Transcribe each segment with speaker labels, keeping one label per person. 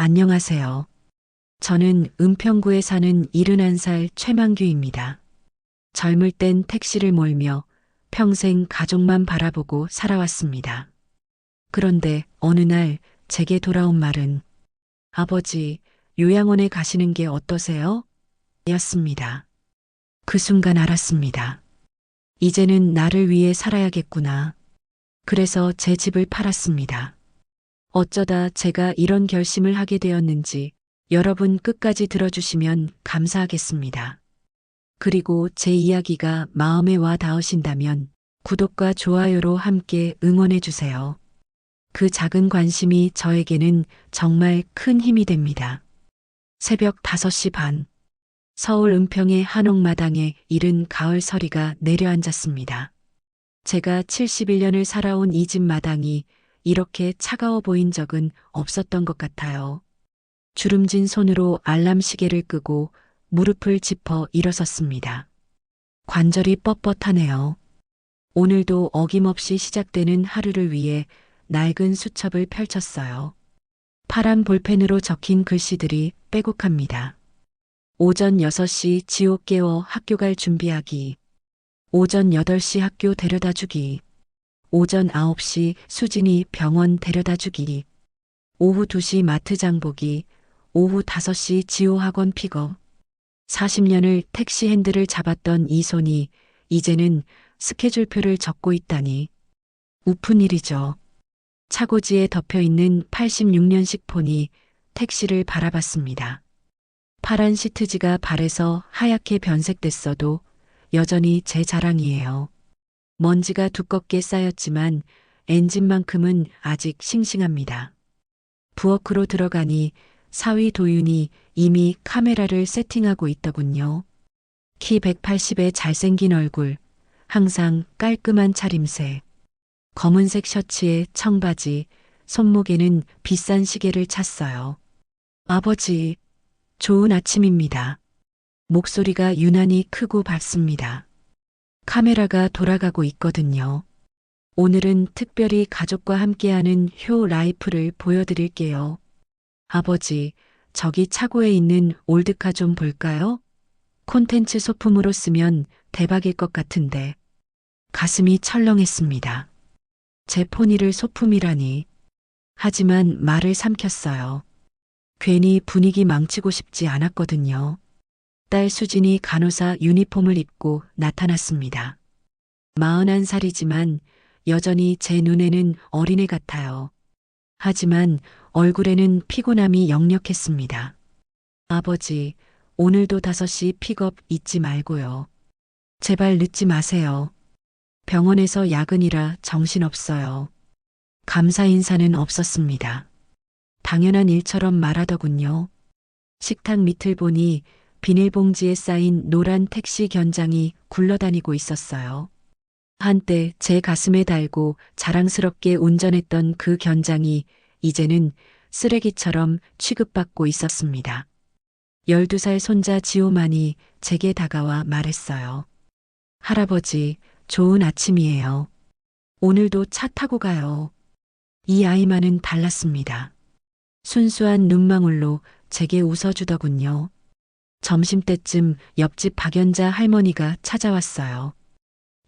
Speaker 1: 안녕하세요. 저는 은평구에 사는 71살 최만규입니다. 젊을 땐 택시를 몰며 평생 가족만 바라보고 살아왔습니다. 그런데 어느 날 제게 돌아온 말은 아버지, 요양원에 가시는 게 어떠세요? 였습니다. 그 순간 알았습니다. 이제는 나를 위해 살아야겠구나. 그래서 제 집을 팔았습니다. 어쩌다 제가 이런 결심을 하게 되었는지 여러분 끝까지 들어주시면 감사하겠습니다. 그리고 제 이야기가 마음에 와 닿으신다면 구독과 좋아요로 함께 응원해 주세요. 그 작은 관심이 저에게는 정말 큰 힘이 됩니다. 새벽 5시 반, 서울 은평의 한옥마당에 이른 가을 서리가 내려앉았습니다. 제가 71년을 살아온 이 집 마당이 이렇게 차가워 보인 적은 없었던 것 같아요. 주름진 손으로 알람 시계를 끄고 무릎을 짚어 일어섰습니다. 관절이 뻣뻣하네요. 오늘도 어김없이 시작되는 하루를 위해 낡은 수첩을 펼쳤어요. 파란 볼펜으로 적힌 글씨들이 빼곡합니다. 오전 6시 지호 깨워 학교 갈 준비하기. 오전 8시 학교 데려다 주기. 오전 9시 수진이 병원 데려다 주기. 오후 2시 마트 장 보기. 오후 5시 지호 학원 픽업. 40년을 택시 핸들을 잡았던 이 손이 이제는 스케줄표를 적고 있다니. 우픈 일이죠. 차고지에 덮여있는 86년식 폰이 택시를 바라봤습니다. 파란 시트지가 발에서 하얗게 변색됐어도 여전히 제 자랑이에요. 먼지가 두껍게 쌓였지만 엔진만큼은 아직 싱싱합니다. 부엌으로 들어가니 사위 도윤이 이미 카메라를 세팅하고 있더군요. 키 180의 잘생긴 얼굴, 항상 깔끔한 차림새, 검은색 셔츠에 청바지, 손목에는 비싼 시계를 찼어요. 아버지, 좋은 아침입니다. 목소리가 유난히 크고 밝습니다. 카메라가 돌아가고 있거든요. 오늘은 특별히 가족과 함께하는 효 라이프를 보여드릴게요. 아버지, 저기 차고에 있는 올드카 좀 볼까요? 콘텐츠 소품으로 쓰면 대박일 것 같은데. 가슴이 철렁했습니다. 제 폰이를 소품이라니. 하지만 말을 삼켰어요. 괜히 분위기 망치고 싶지 않았거든요. 딸 수진이 간호사 유니폼을 입고 나타났습니다. 41살이지만 여전히 제 눈에는 어린애 같아요. 하지만 얼굴에는 피곤함이 역력했습니다. 아버지, 오늘도 5시 픽업 잊지 말고요. 제발 늦지 마세요. 병원에서 야근이라 정신없어요. 감사 인사는 없었습니다. 당연한 일처럼 말하더군요. 식탁 밑을 보니 비닐봉지에 쌓인 노란 택시 견장이 굴러다니고 있었어요. 한때 제 가슴에 달고 자랑스럽게 운전했던 그 견장이 이제는 쓰레기처럼 취급받고 있었습니다. 12살 손자 지호만이 제게 다가와 말했어요. 할아버지, 좋은 아침이에요. 오늘도 차 타고 가요. 이 아이만은 달랐습니다. 순수한 눈망울로 제게 웃어주더군요. 점심때쯤 옆집 박연자 할머니가 찾아왔어요.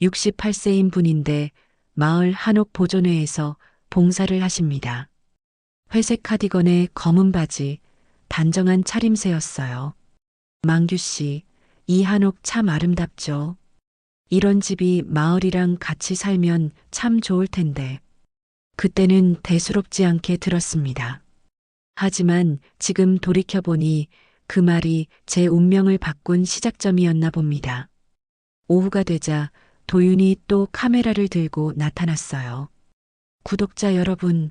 Speaker 1: 68세인 분인데 마을 한옥 보존회에서 봉사를 하십니다. 회색 카디건에 검은 바지, 단정한 차림새였어요. 만규 씨, 이 한옥 참 아름답죠. 이런 집이 마을이랑 같이 살면 참 좋을 텐데. 그때는 대수롭지 않게 들었습니다. 하지만 지금 돌이켜보니 그 말이 제 운명을 바꾼 시작점이었나 봅니다. 오후가 되자 도윤이 또 카메라를 들고 나타났어요. 구독자 여러분,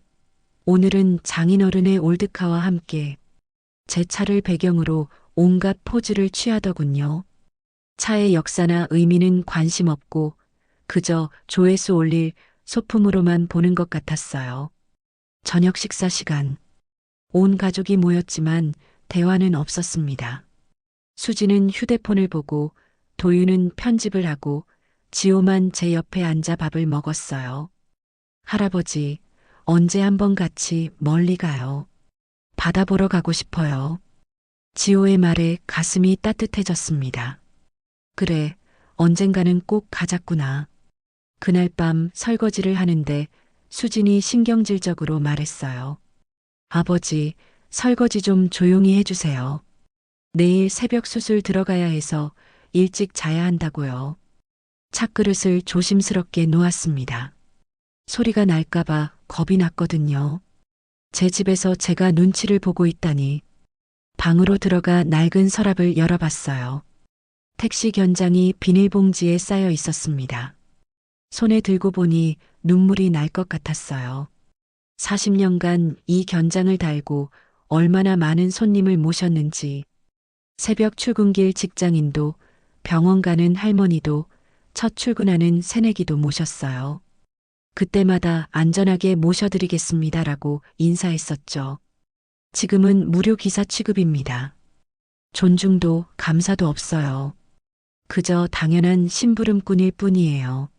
Speaker 1: 오늘은 장인어른의 올드카와 함께 제 차를 배경으로 온갖 포즈를 취하더군요. 차의 역사나 의미는 관심 없고 그저 조회수 올릴 소품으로만 보는 것 같았어요. 저녁 식사 시간. 온 가족이 모였지만 대화는 없었습니다. 수지는 휴대폰을 보고 도윤은 편집을 하고 지호만 제 옆에 앉아 밥을 먹었어요. 할아버지, 언제 한번 같이 멀리 가요. 바다 보러 가고 싶어요. 지호의 말에 가슴이 따뜻해졌습니다. 그래, 언젠가는 꼭 가자꾸나. 그날 밤 설거지를 하는데 수진이 신경질적으로 말했어요. 아버지, 설거지 좀 조용히 해주세요. 내일 새벽 수술 들어가야 해서 일찍 자야 한다고요. 찻그릇을 조심스럽게 놓았습니다. 소리가 날까봐 겁이 났거든요. 제 집에서 제가 눈치를 보고 있다니. 방으로 들어가 낡은 서랍을 열어봤어요. 택시 견장이 비닐봉지에 쌓여 있었습니다. 손에 들고 보니 눈물이 날 것 같았어요. 40년간 이 견장을 달고 얼마나 많은 손님을 모셨는지, 새벽 출근길 직장인도, 병원 가는 할머니도, 첫 출근하는 새내기도 모셨어요. 그때마다 안전하게 모셔드리겠습니다라고 인사했었죠. 지금은 무료 기사 취급입니다. 존중도 감사도 없어요. 그저 당연한 심부름꾼일 뿐이에요.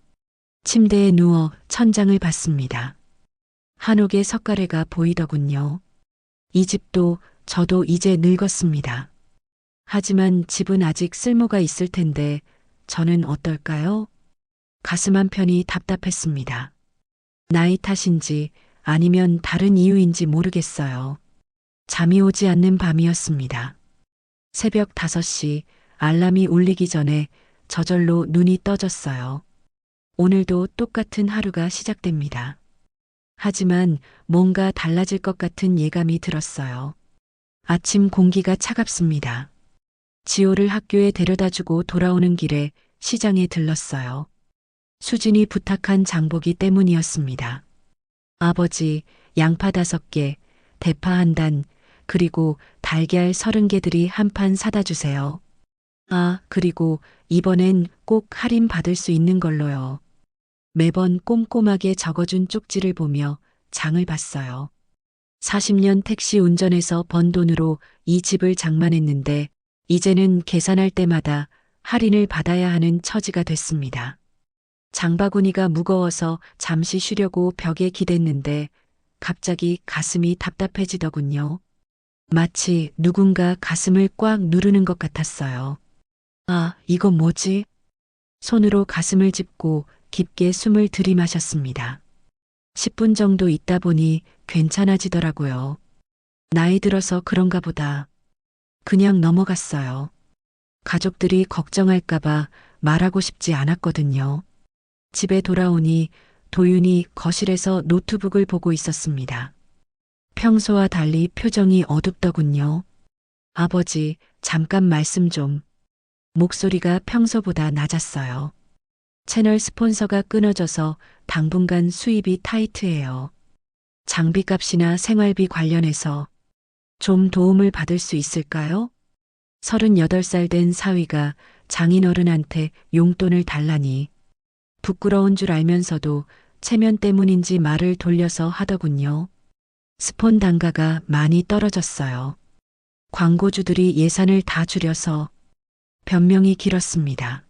Speaker 1: 침대에 누워 천장을 봤습니다. 한옥의 석가래가 보이더군요. 이 집도 저도 이제 늙었습니다. 하지만 집은 아직 쓸모가 있을 텐데 저는 어떨까요? 가슴 한편이 답답했습니다. 나이 탓인지 아니면 다른 이유인지 모르겠어요. 잠이 오지 않는 밤이었습니다. 새벽 5시 알람이 울리기 전에 저절로 눈이 떠졌어요. 오늘도 똑같은 하루가 시작됩니다. 하지만 뭔가 달라질 것 같은 예감이 들었어요. 아침 공기가 차갑습니다. 지호를 학교에 데려다주고 돌아오는 길에 시장에 들렀어요. 수진이 부탁한 장보기 때문이었습니다. 아버지, 양파 5개, 대파 1단, 그리고 달걀 30개들이 한 판 사다 주세요. 아, 그리고 이번엔 꼭 할인 받을 수 있는 걸로요. 매번 꼼꼼하게 적어준 쪽지를 보며 장을 봤어요. 40년 택시 운전해서 번 돈으로 이 집을 장만했는데 이제는 계산할 때마다 할인을 받아야 하는 처지가 됐습니다. 장바구니가 무거워서 잠시 쉬려고 벽에 기댔는데 갑자기 가슴이 답답해지더군요. 마치 누군가 가슴을 꽉 누르는 것 같았어요. 아, 이건 뭐지? 손으로 가슴을 짚고 깊게 숨을 들이마셨습니다. 10분 정도 있다 보니 괜찮아지더라고요. 나이 들어서 그런가 보다. 그냥 넘어갔어요. 가족들이 걱정할까봐 말하고 싶지 않았거든요. 집에 돌아오니 도윤이 거실에서 노트북을 보고 있었습니다. 평소와 달리 표정이 어둡더군요. 아버지, 잠깐 말씀 좀. 목소리가 평소보다 낮았어요. 채널 스폰서가 끊어져서 당분간 수입이 타이트해요. 장비값이나 생활비 관련해서 좀 도움을 받을 수 있을까요? 38살 된 사위가 장인어른한테 용돈을 달라니 부끄러운 줄 알면서도 체면 때문인지 말을 돌려서 하더군요. 스폰 단가가 많이 떨어졌어요. 광고주들이 예산을 다 줄여서 변명이 길었습니다.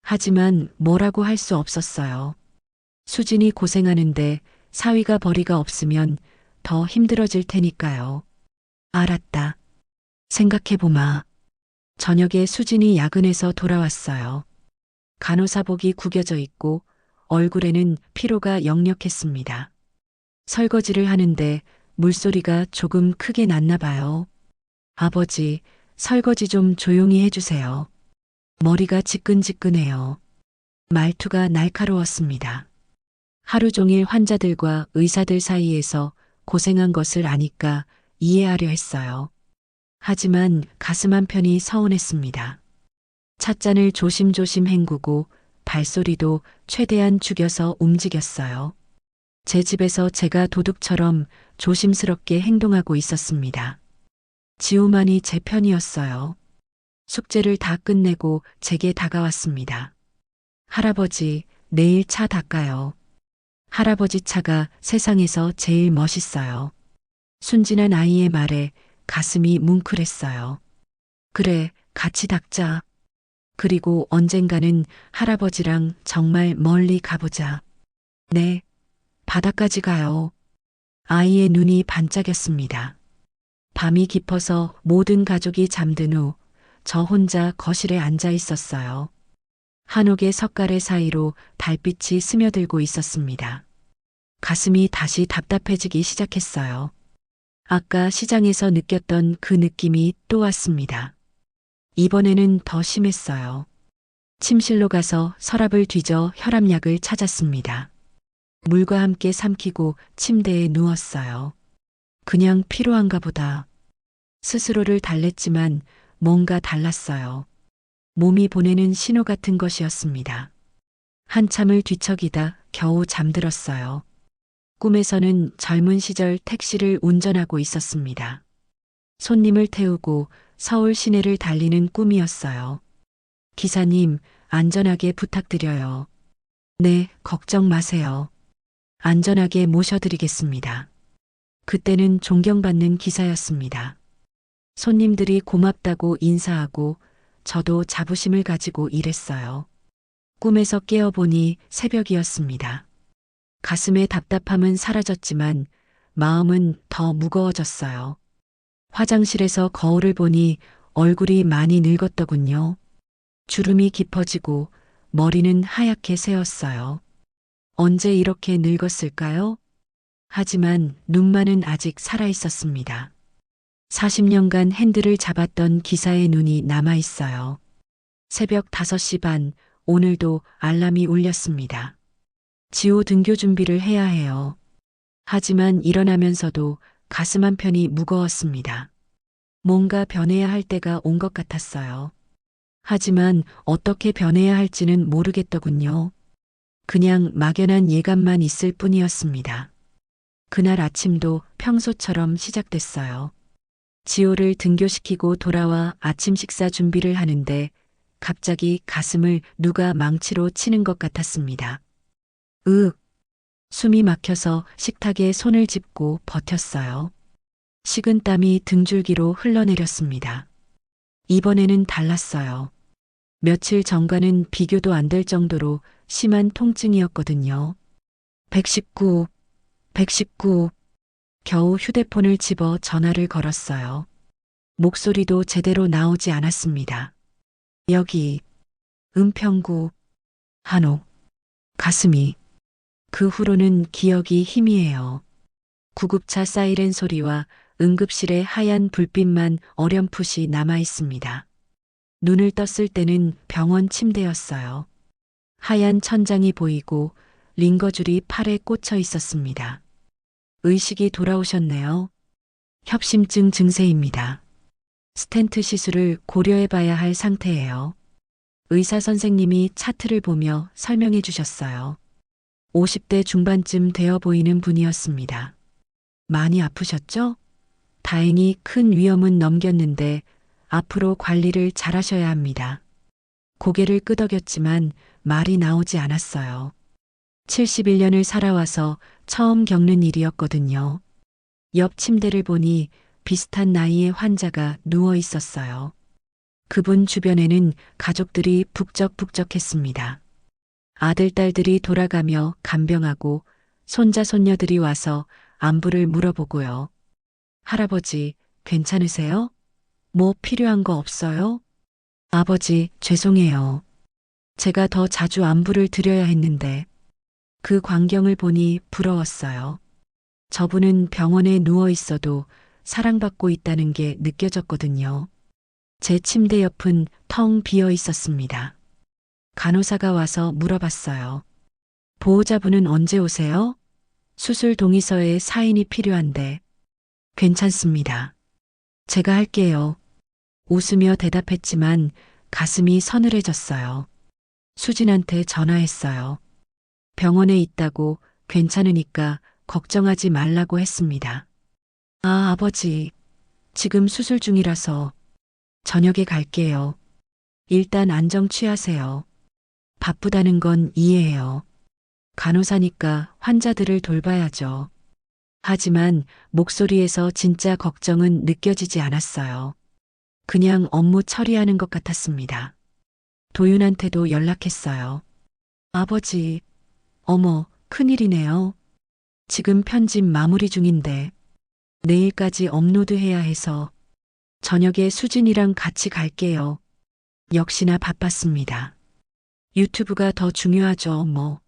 Speaker 1: 하지만 뭐라고 할 수 없었어요. 수진이 고생하는데 사위가 벌이가 없으면 더 힘들어질 테니까요. 알았다. 생각해보마. 저녁에 수진이 야근해서 돌아왔어요. 간호사복이 구겨져 있고 얼굴에는 피로가 역력했습니다. 설거지를 하는데 물소리가 조금 크게 났나 봐요. 아버지, 설거지 좀 조용히 해주세요. 머리가 지끈지끈해요. 말투가 날카로웠습니다. 하루 종일 환자들과 의사들 사이에서 고생한 것을 아니까 이해하려 했어요. 하지만 가슴 한편이 서운했습니다. 찻잔을 조심조심 헹구고 발소리도 최대한 죽여서 움직였어요. 제 집에서 제가 도둑처럼 조심스럽게 행동하고 있었습니다. 지호만이 제 편이었어요. 숙제를 다 끝내고 제게 다가왔습니다. 할아버지, 내일 차 닦아요. 할아버지 차가 세상에서 제일 멋있어요. 순진한 아이의 말에 가슴이 뭉클했어요. 그래, 같이 닦자. 그리고 언젠가는 할아버지랑 정말 멀리 가보자. 네, 바다까지 가요. 아이의 눈이 반짝였습니다. 밤이 깊어서 모든 가족이 잠든 후 저 혼자 거실에 앉아 있었어요. 한옥의 석가래 사이로 달빛이 스며들고 있었습니다. 가슴이 다시 답답해지기 시작했어요. 아까 시장에서 느꼈던 그 느낌이 또 왔습니다. 이번에는 더 심했어요. 침실로 가서 서랍을 뒤져 혈압약을 찾았습니다. 물과 함께 삼키고 침대에 누웠어요. 그냥 피로한가 보다. 스스로를 달랬지만 뭔가 달랐어요. 몸이 보내는 신호 같은 것이었습니다. 한참을 뒤척이다 겨우 잠들었어요. 꿈에서는 젊은 시절 택시를 운전하고 있었습니다. 손님을 태우고 서울 시내를 달리는 꿈이었어요. 기사님, 안전하게 부탁드려요. 네, 걱정 마세요. 안전하게 모셔드리겠습니다. 그때는 존경받는 기사였습니다. 손님들이 고맙다고 인사하고 저도 자부심을 가지고 일했어요. 꿈에서 깨어보니 새벽이었습니다. 가슴의 답답함은 사라졌지만 마음은 더 무거워졌어요. 화장실에서 거울을 보니 얼굴이 많이 늙었더군요. 주름이 깊어지고 머리는 하얗게 새었어요. 언제 이렇게 늙었을까요? 하지만 눈만은 아직 살아 있었습니다. 40년간 핸들을 잡았던 기사의 눈이 남아 있어요. 새벽 5시 반, 오늘도 알람이 울렸습니다. 지호 등교 준비를 해야 해요. 하지만 일어나면서도 가슴 한편이 무거웠습니다. 뭔가 변해야 할 때가 온 것 같았어요. 하지만 어떻게 변해야 할지는 모르겠더군요. 그냥 막연한 예감만 있을 뿐이었습니다. 그날 아침도 평소처럼 시작됐어요. 지호를 등교시키고 돌아와 아침 식사 준비를 하는데 갑자기 가슴을 누가 망치로 치는 것 같았습니다. 숨이 막혀서 식탁에 손을 짚고 버텼어요. 식은 땀이 등줄기로 흘러내렸습니다. 이번에는 달랐어요. 며칠 전과는 비교도 안 될 정도로 심한 통증이었거든요. 119, 119. 겨우 휴대폰을 집어 전화를 걸었어요. 목소리도 제대로 나오지 않았습니다. 여기, 은평구, 한옥, 가슴이. 그 후로는 기억이 희미해요. 구급차 사이렌 소리와 응급실의 하얀 불빛만 어렴풋이 남아 있습니다. 눈을 떴을 때는 병원 침대였어요. 하얀 천장이 보이고 링거줄이 팔에 꽂혀 있었습니다. 의식이 돌아오셨네요. 협심증 증세입니다. 스텐트 시술을 고려해 봐야 할 상태예요. 의사 선생님이 차트를 보며 설명해 주셨어요. 50대 중반쯤 되어 보이는 분이었습니다. 많이 아프셨죠? 다행히 큰 위험은 넘겼는데 앞으로 관리를 잘하셔야 합니다. 고개를 끄덕였지만 말이 나오지 않았어요. 71년을 살아와서 처음 겪는 일이었거든요. 옆 침대를 보니 비슷한 나이의 환자가 누워 있었어요. 그분 주변에는 가족들이 북적북적했습니다. 아들, 딸들이 돌아가며 간병하고 손자, 손녀들이 와서 안부를 물어보고요. 할아버지, 괜찮으세요? 뭐 필요한 거 없어요? 아버지, 죄송해요. 제가 더 자주 안부를 드려야 했는데. 그 광경을 보니 부러웠어요. 저분은 병원에 누워 있어도 사랑받고 있다는 게 느껴졌거든요. 제 침대 옆은 텅 비어 있었습니다. 간호사가 와서 물어봤어요. 보호자분은 언제 오세요? 수술 동의서에 사인이 필요한데. 괜찮습니다. 제가 할게요. 웃으며 대답했지만 가슴이 서늘해졌어요. 수진한테 전화했어요. 병원에 있다고 괜찮으니까 걱정하지 말라고 했습니다. 아, 아버지. 지금 수술 중이라서 저녁에 갈게요. 일단 안정 취하세요. 바쁘다는 건 이해해요. 간호사니까 환자들을 돌봐야죠. 하지만 목소리에서 진짜 걱정은 느껴지지 않았어요. 그냥 업무 처리하는 것 같았습니다. 도윤한테도 연락했어요. 아버지, 어머, 큰일이네요. 지금 편집 마무리 중인데. 내일까지 업로드해야 해서 저녁에 수진이랑 같이 갈게요. 역시나 바빴습니다. 유튜브가 더 중요하죠, 뭐.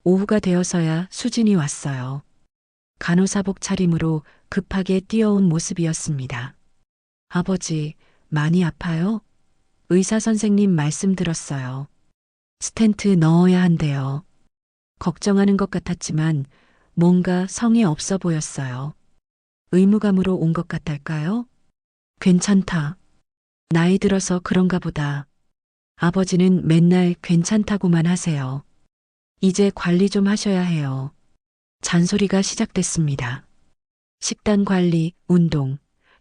Speaker 1: 오후가 되어서야 수진이 왔어요. 간호사복 차림으로 급하게 뛰어온 모습이었습니다. 아버지, 많이 아파요? 의사 선생님 말씀 들었어요. 스텐트 넣어야 한대요. 걱정하는 것 같았지만 뭔가 성의 없어 보였어요. 의무감으로 온 것 같달까요? 괜찮다. 나이 들어서 그런가 보다. 아버지는 맨날 괜찮다고만 하세요. 이제 관리 좀 하셔야 해요. 잔소리가 시작됐습니다. 식단 관리, 운동,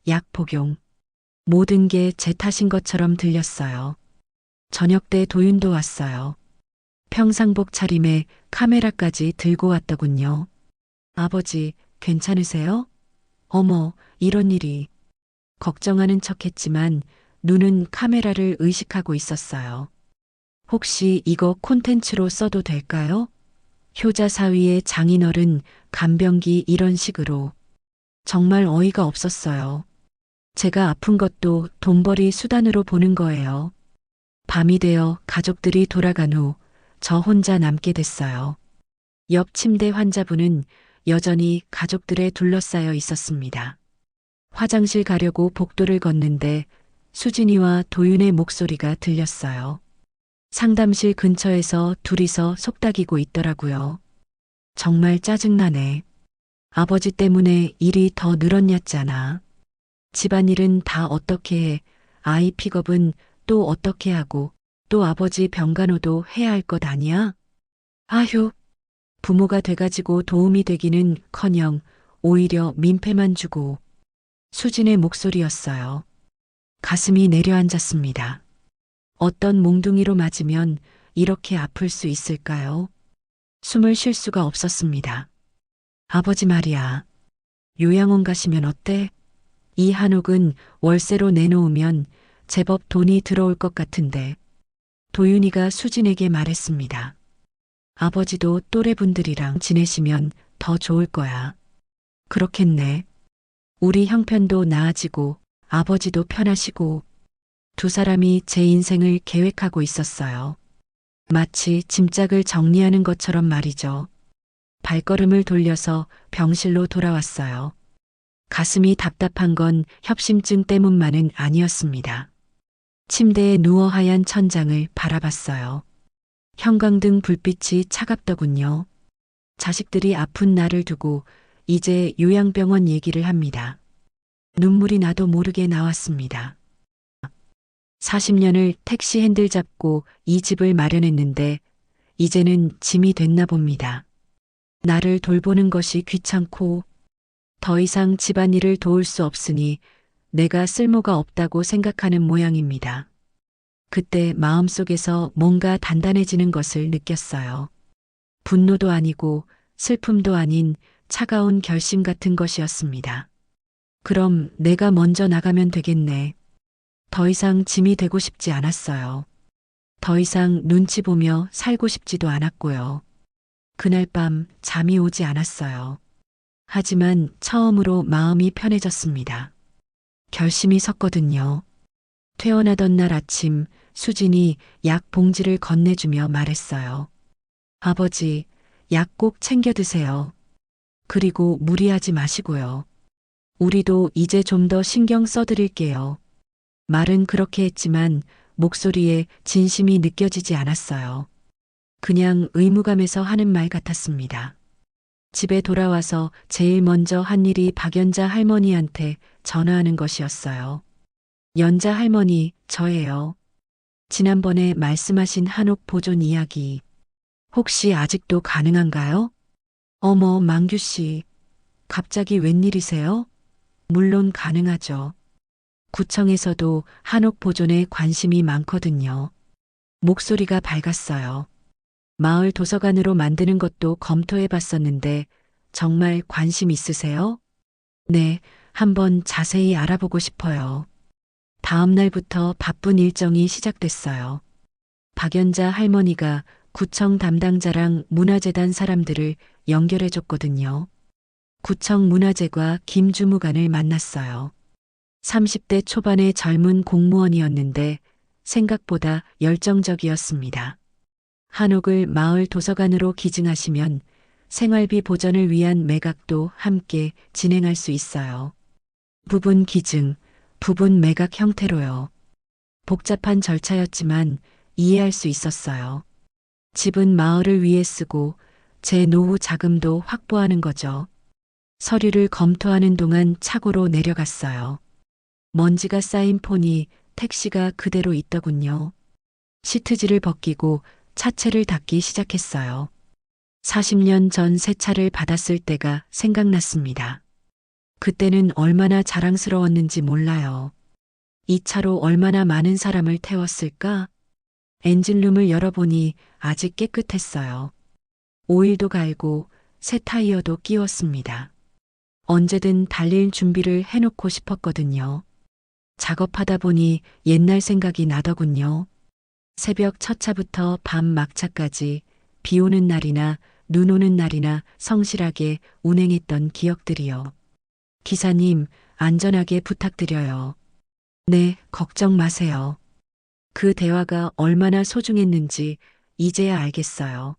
Speaker 1: 약 복용. 모든 게 제 탓인 것처럼 들렸어요. 저녁 때 도윤도 왔어요. 평상복 차림에 카메라까지 들고 왔더군요. 아버지, 괜찮으세요? 어머, 이런 일이. 걱정하는 척 했지만 눈은 카메라를 의식하고 있었어요. 혹시 이거 콘텐츠로 써도 될까요? 효자 사위의 장인어른 간병기 이런 식으로. 정말 어이가 없었어요. 제가 아픈 것도 돈벌이 수단으로 보는 거예요. 밤이 되어 가족들이 돌아간 후 저 혼자 남게 됐어요. 옆 침대 환자분은 여전히 가족들에 둘러싸여 있었습니다. 화장실 가려고 복도를 걷는데 수진이와 도윤의 목소리가 들렸어요. 상담실 근처에서 둘이서 속닥이고 있더라고요. 정말 짜증나네. 아버지 때문에 일이 더 늘었냐잖아. 집안일은 다 어떻게 해. 아이 픽업은 또 어떻게 하고 또 아버지 병간호도 해야 할 것 아니야? 아휴. 부모가 돼가지고 도움이 되기는 커녕 오히려 민폐만 주고. 수진의 목소리였어요. 가슴이 내려앉았습니다. 어떤 몽둥이로 맞으면 이렇게 아플 수 있을까요? 숨을 쉴 수가 없었습니다. 아버지 말이야. 요양원 가시면 어때? 이 한옥은 월세로 내놓으면 제법 돈이 들어올 것 같은데. 도윤이가 수진에게 말했습니다. 아버지도 또래분들이랑 지내시면 더 좋을 거야. 그렇겠네. 우리 형편도 나아지고 아버지도 편하시고 두 사람이 제 인생을 계획하고 있었어요. 마치 짐짝을 정리하는 것처럼 말이죠. 발걸음을 돌려서 병실로 돌아왔어요. 가슴이 답답한 건 협심증 때문만은 아니었습니다. 침대에 누워 하얀 천장을 바라봤어요. 형광등 불빛이 차갑더군요. 자식들이 아픈 나를 두고 이제 요양병원 얘기를 합니다. 눈물이 나도 모르게 나왔습니다. 40년을 택시 핸들 잡고 이 집을 마련했는데 이제는 짐이 됐나 봅니다. 나를 돌보는 것이 귀찮고 더 이상 집안일을 도울 수 없으니 내가 쓸모가 없다고 생각하는 모양입니다. 그때 마음속에서 뭔가 단단해지는 것을 느꼈어요. 분노도 아니고 슬픔도 아닌 차가운 결심 같은 것이었습니다. 그럼 내가 먼저 나가면 되겠네. 더 이상 짐이 되고 싶지 않았어요. 더 이상 눈치 보며 살고 싶지도 않았고요. 그날 밤 잠이 오지 않았어요. 하지만 처음으로 마음이 편해졌습니다. 결심이 섰거든요. 퇴원하던 날 아침 수진이 약 봉지를 건네주며 말했어요. 아버지, 약 꼭 챙겨 드세요. 그리고 무리하지 마시고요. 우리도 이제 좀 더 신경 써드릴게요. 말은 그렇게 했지만 목소리에 진심이 느껴지지 않았어요. 그냥 의무감에서 하는 말 같았습니다. 집에 돌아와서 제일 먼저 한 일이 박연자 할머니한테 전화하는 것이었어요. 연자 할머니, 저예요. 지난번에 말씀하신 한옥 보존 이야기. 혹시 아직도 가능한가요? 어머, 망규 씨. 갑자기 웬일이세요? 물론 가능하죠. 구청에서도 한옥 보존에 관심이 많거든요. 목소리가 밝았어요. 마을 도서관으로 만드는 것도 검토해 봤었는데 정말 관심 있으세요? 네, 한번 자세히 알아보고 싶어요. 다음 날부터 바쁜 일정이 시작됐어요. 박연자 할머니가 구청 담당자랑 문화재단 사람들을 연결해 줬거든요. 구청 문화재과 김 주무관을 만났어요. 30대 초반의 젊은 공무원이었는데 생각보다 열정적이었습니다. 한옥을 마을 도서관으로 기증하시면 생활비 보전을 위한 매각도 함께 진행할 수 있어요. 부분 기증, 부분 매각 형태로요. 복잡한 절차였지만 이해할 수 있었어요. 집은 마을을 위해 쓰고 제 노후 자금도 확보하는 거죠. 서류를 검토하는 동안 차고로 내려갔어요. 먼지가 쌓인 폰이 택시가 그대로 있더군요. 시트지를 벗기고 차체를 닦기 시작했어요. 40년 전 새 차를 받았을 때가 생각났습니다. 그때는 얼마나 자랑스러웠는지 몰라요. 이 차로 얼마나 많은 사람을 태웠을까? 엔진룸을 열어보니 아직 깨끗했어요. 오일도 갈고 새 타이어도 끼웠습니다. 언제든 달릴 준비를 해놓고 싶었거든요. 작업하다 보니 옛날 생각이 나더군요. 새벽 첫 차부터 밤 막차까지 비 오는 날이나 눈 오는 날이나 성실하게 운행했던 기억들이요. 기사님, 안전하게 부탁드려요. 네, 걱정 마세요. 그 대화가 얼마나 소중했는지 이제야 알겠어요.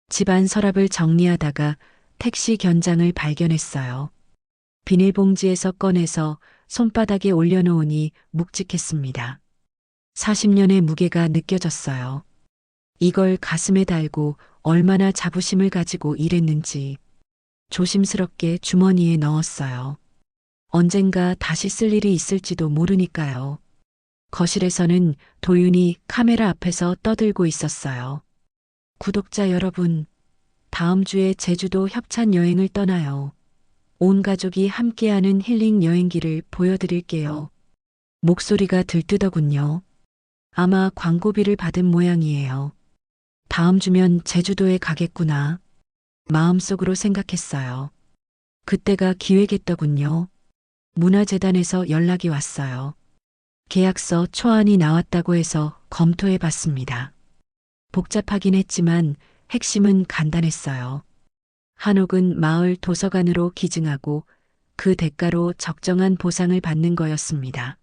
Speaker 1: 집안 서랍을 정리하다가 택시 견장을 발견했어요. 비닐봉지에서 꺼내서 손바닥에 올려놓으니 묵직했습니다. 40년의 무게가 느껴졌어요. 이걸 가슴에 달고 얼마나 자부심을 가지고 일했는지 조심스럽게 주머니에 넣었어요. 언젠가 다시 쓸 일이 있을지도 모르니까요. 거실에서는 도윤이 카메라 앞에서 떠들고 있었어요. 구독자 여러분, 다음 주에 제주도 협찬 여행을 떠나요. 온 가족이 함께하는 힐링 여행기를 보여드릴게요. 목소리가 들뜨더군요. 아마 광고비를 받은 모양이에요. 다음 주면 제주도에 가겠구나. 마음속으로 생각했어요. 그때가 기회겠더군요. 문화재단에서 연락이 왔어요. 계약서 초안이 나왔다고 해서 검토해 봤습니다. 복잡하긴 했지만 핵심은 간단했어요. 한옥은 마을 도서관으로 기증하고 그 대가로 적정한 보상을 받는 거였습니다.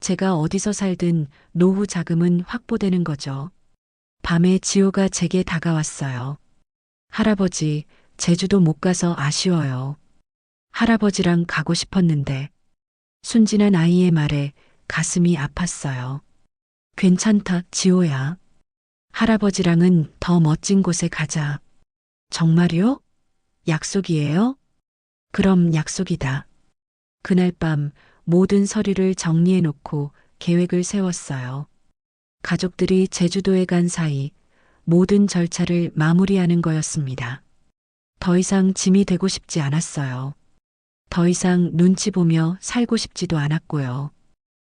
Speaker 1: 제가 어디서 살든 노후 자금은 확보되는 거죠. 밤에 지호가 제게 다가왔어요. 할아버지, 제주도 못 가서 아쉬워요. 할아버지랑 가고 싶었는데 순진한 아이의 말에 가슴이 아팠어요. 괜찮다, 지호야. 할아버지랑은 더 멋진 곳에 가자. 정말요? 약속이에요? 그럼 약속이다. 그날 밤 모든 서류를 정리해 놓고 계획을 세웠어요. 가족들이 제주도에 간 사이 모든 절차를 마무리하는 거였습니다. 더 이상 짐이 되고 싶지 않았어요. 더 이상 눈치 보며 살고 싶지도 않았고요.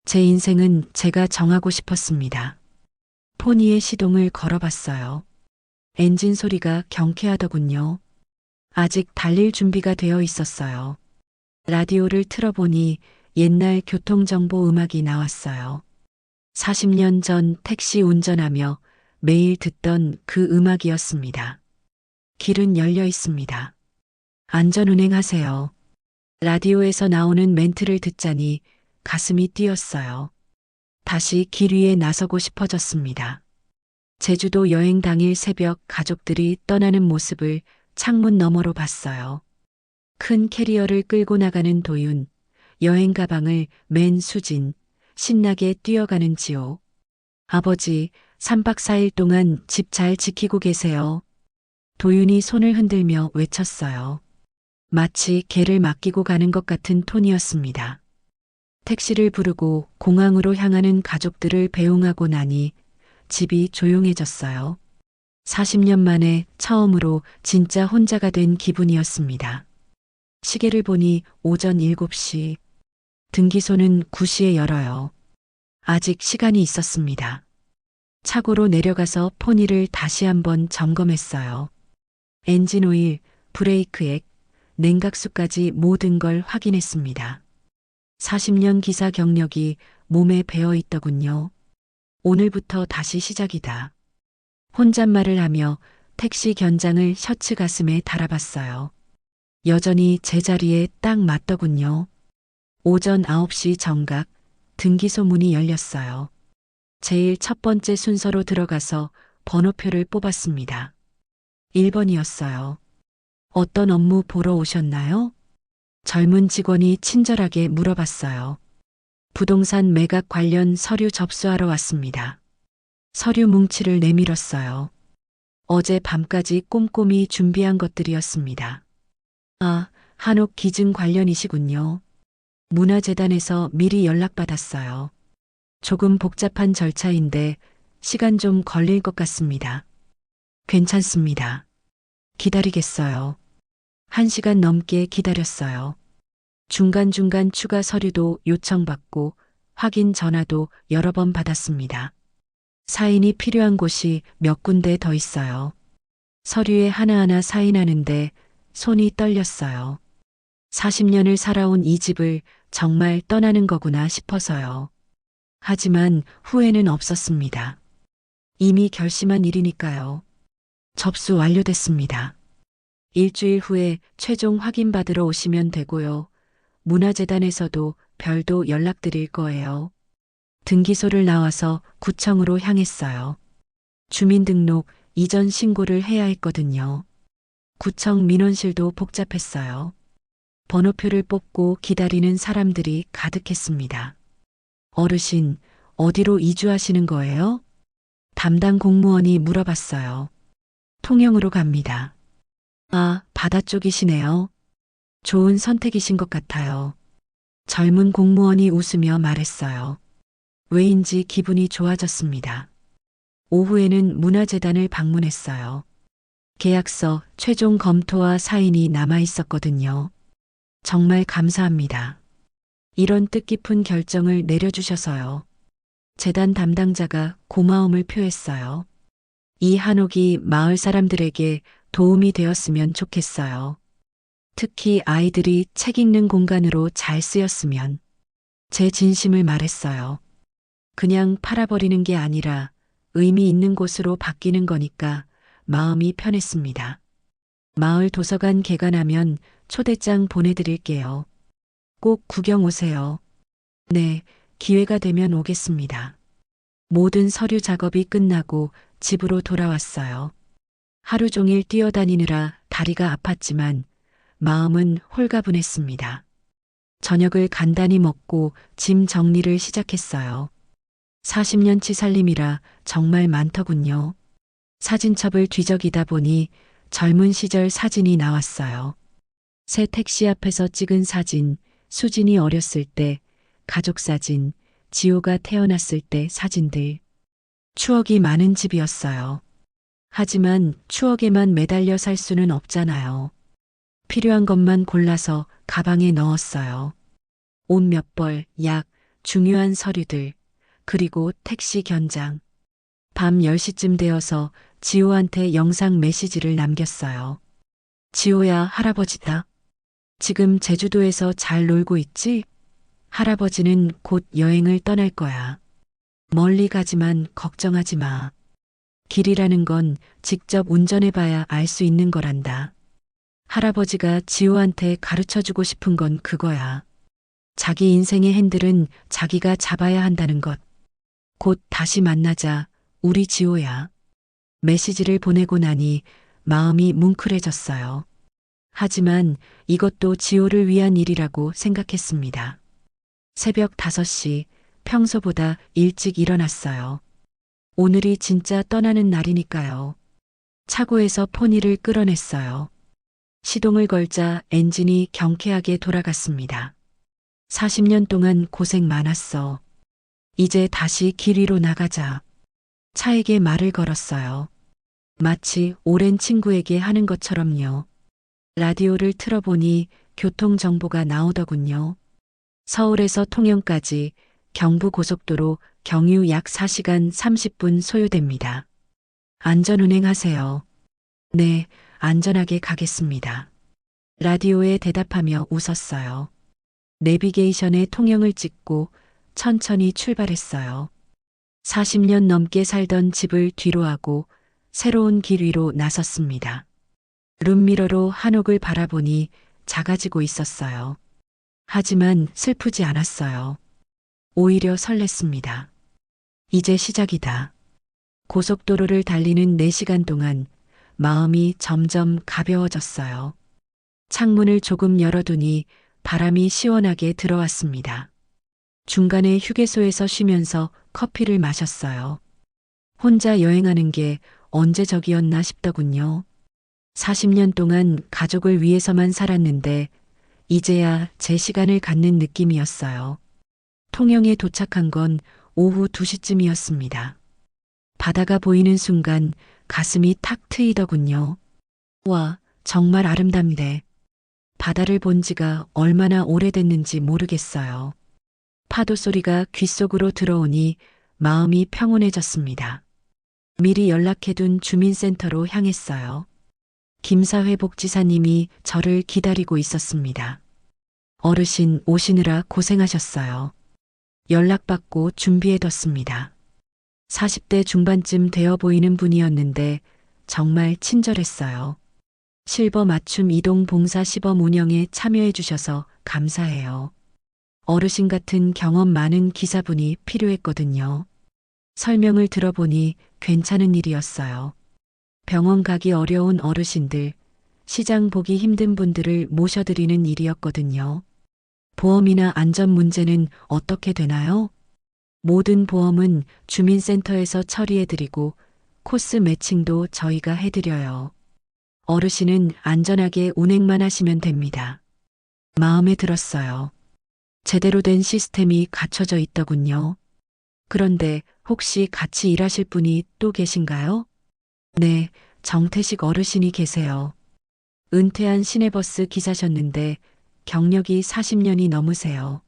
Speaker 1: 제 인생은 제가 정하고 싶었습니다. 포니의 시동을 걸어봤어요. 엔진 소리가 경쾌하더군요. 아직 달릴 준비가 되어 있었어요. 라디오를 틀어보니 옛날 교통정보 음악이 나왔어요. 40년 전 택시 운전하며 매일 듣던 그 음악이었습니다. 길은 열려 있습니다. 안전운행하세요. 라디오에서 나오는 멘트를 듣자니 가슴이 뛰었어요. 다시 길 위에 나서고 싶어졌습니다. 제주도 여행 당일 새벽 가족들이 떠나는 모습을 창문 너머로 봤어요. 큰 캐리어를 끌고 나가는 도윤, 여행 가방을 맨 수진, 신나게 뛰어가는 지호. 아버지, 3박 4일 동안 집 잘 지키고 계세요. 도윤이 손을 흔들며 외쳤어요. 마치 개를 맡기고 가는 것 같은 톤이었습니다. 택시를 부르고 공항으로 향하는 가족들을 배웅하고 나니 집이 조용해졌어요. 40년 만에 처음으로 진짜 혼자가 된 기분이었습니다. 시계를 보니 오전 7시. 등기소는 9시에 열어요. 아직 시간이 있었습니다. 차고로 내려가서 포니를 다시 한번 점검했어요. 엔진 오일, 브레이크액, 냉각수까지 모든 걸 확인했습니다. 40년 기사 경력이 몸에 배어 있더군요. 오늘부터 다시 시작이다. 혼잣말을 하며 택시 견장을 셔츠 가슴에 달아봤어요. 여전히 제자리에 딱 맞더군요. 오전 9시 정각 등기소 문이 열렸어요. 제일 첫 번째 순서로 들어가서 번호표를 뽑았습니다. 1번이었어요. 어떤 업무 보러 오셨나요? 젊은 직원이 친절하게 물어봤어요. 부동산 매각 관련 서류 접수하러 왔습니다. 서류 뭉치를 내밀었어요. 어제 밤까지 꼼꼼히 준비한 것들이었습니다. 아, 한옥 기증 관련이시군요. 문화재단에서 미리 연락받았어요. 조금 복잡한 절차인데 시간 좀 걸릴 것 같습니다. 괜찮습니다. 기다리겠어요. 1시간 넘게 기다렸어요. 중간중간 추가 서류도 요청받고 확인 전화도 여러 번 받았습니다. 사인이 필요한 곳이 몇 군데 더 있어요. 서류에 하나하나 사인하는데 손이 떨렸어요. 40년을 살아온 이 집을 정말 떠나는 거구나 싶어서요. 하지만 후회는 없었습니다. 이미 결심한 일이니까요. 접수 완료됐습니다. 일주일 후에 최종 확인받으러 오시면 되고요. 문화재단에서도 별도 연락드릴 거예요. 등기소를 나와서 구청으로 향했어요. 주민등록 이전 신고를 해야 했거든요. 구청 민원실도 복잡했어요. 번호표를 뽑고 기다리는 사람들이 가득했습니다. 어르신, 어디로 이주하시는 거예요? 담당 공무원이 물어봤어요. 통영으로 갑니다. 아, 바다 쪽이시네요. 좋은 선택이신 것 같아요. 젊은 공무원이 웃으며 말했어요. 왜인지 기분이 좋아졌습니다. 오후에는 문화재단을 방문했어요. 계약서 최종 검토와 사인이 남아 있었거든요. 정말 감사합니다. 이런 뜻깊은 결정을 내려주셔서요. 재단 담당자가 고마움을 표했어요. 이 한옥이 마을 사람들에게 도움이 되었으면 좋겠어요. 특히 아이들이 책 읽는 공간으로 잘 쓰였으면. 제 진심을 말했어요. 그냥 팔아버리는 게 아니라 의미 있는 곳으로 바뀌는 거니까 마음이 편했습니다. 마을 도서관 개관하면 초대장 보내드릴게요. 꼭 구경 오세요. 네, 기회가 되면 오겠습니다. 모든 서류 작업이 끝나고 집으로 돌아왔어요. 하루 종일 뛰어다니느라 다리가 아팠지만 마음은 홀가분했습니다. 저녁을 간단히 먹고 짐 정리를 시작했어요. 40년치 살림이라 정말 많더군요. 사진첩을 뒤적이다 보니 젊은 시절 사진이 나왔어요. 새 택시 앞에서 찍은 사진, 수진이 어렸을 때, 가족 사진, 지호가 태어났을 때 사진들. 추억이 많은 집이었어요. 하지만 추억에만 매달려 살 수는 없잖아요. 필요한 것만 골라서 가방에 넣었어요. 옷 몇 벌, 약, 중요한 서류들, 그리고 택시 견장. 밤 10시쯤 되어서 지호한테 영상 메시지를 남겼어요. 지호야, 할아버지다. 지금 제주도에서 잘 놀고 있지? 할아버지는 곧 여행을 떠날 거야. 멀리 가지만 걱정하지 마. 길이라는 건 직접 운전해봐야 알 수 있는 거란다. 할아버지가 지호한테 가르쳐주고 싶은 건 그거야. 자기 인생의 핸들은 자기가 잡아야 한다는 것. 곧 다시 만나자, 우리 지호야. 메시지를 보내고 나니 마음이 뭉클해졌어요. 하지만 이것도 지호를 위한 일이라고 생각했습니다. 새벽 5시, 평소보다 일찍 일어났어요. 오늘이 진짜 떠나는 날이니까요. 차고에서 포니를 끌어냈어요. 시동을 걸자 엔진이 경쾌하게 돌아갔습니다. 40년 동안 고생 많았어. 이제 다시 길 위로 나가자. 차에게 말을 걸었어요. 마치 오랜 친구에게 하는 것처럼요. 라디오를 틀어보니 교통정보가 나오더군요. 서울에서 통영까지 경부고속도로 경유 약 4시간 30분 소요됩니다. 안전운행하세요. 네, 안전하게 가겠습니다. 라디오에 대답하며 웃었어요. 내비게이션에 통영을 찍고 천천히 출발했어요. 40년 넘게 살던 집을 뒤로하고 새로운 길 위로 나섰습니다. 룸미러로 한옥을 바라보니 작아지고 있었어요. 하지만 슬프지 않았어요. 오히려 설렜습니다. 이제 시작이다. 고속도로를 달리는 4시간 동안 마음이 점점 가벼워졌어요. 창문을 조금 열어두니 바람이 시원하게 들어왔습니다. 중간에 휴게소에서 쉬면서 커피를 마셨어요. 혼자 여행하는 게 언제적이었나 싶더군요. 40년 동안 가족을 위해서만 살았는데 이제야 제 시간을 갖는 느낌이었어요. 통영에 도착한 건 오후 2시쯤이었습니다. 바다가 보이는 순간 가슴이 탁 트이더군요. 와, 정말 아름답네. 바다를 본 지가 얼마나 오래됐는지 모르겠어요. 파도 소리가 귓속으로 들어오니 마음이 평온해졌습니다. 미리 연락해둔 주민센터로 향했어요. 김사회 복지사님이 저를 기다리고 있었습니다. 어르신 오시느라 고생하셨어요. 연락받고 준비해뒀습니다. 40대 중반쯤 되어 보이는 분이었는데 정말 친절했어요. 실버 맞춤 이동 봉사 시범 운영에 참여해 주셔서 감사해요. 어르신 같은 경험 많은 기사분이 필요했거든요. 설명을 들어보니 괜찮은 일이었어요. 병원 가기 어려운 어르신들, 시장 보기 힘든 분들을 모셔드리는 일이었거든요. 보험이나 안전 문제는 어떻게 되나요? 모든 보험은 주민센터에서 처리해드리고 코스 매칭도 저희가 해드려요. 어르신은 안전하게 운행만 하시면 됩니다. 마음에 들었어요. 제대로 된 시스템이 갖춰져 있더군요. 그런데 혹시 같이 일하실 분이 또 계신가요? 네, 정태식 어르신이 계세요. 은퇴한 시내버스 기사셨는데 경력이 40년이 넘으세요.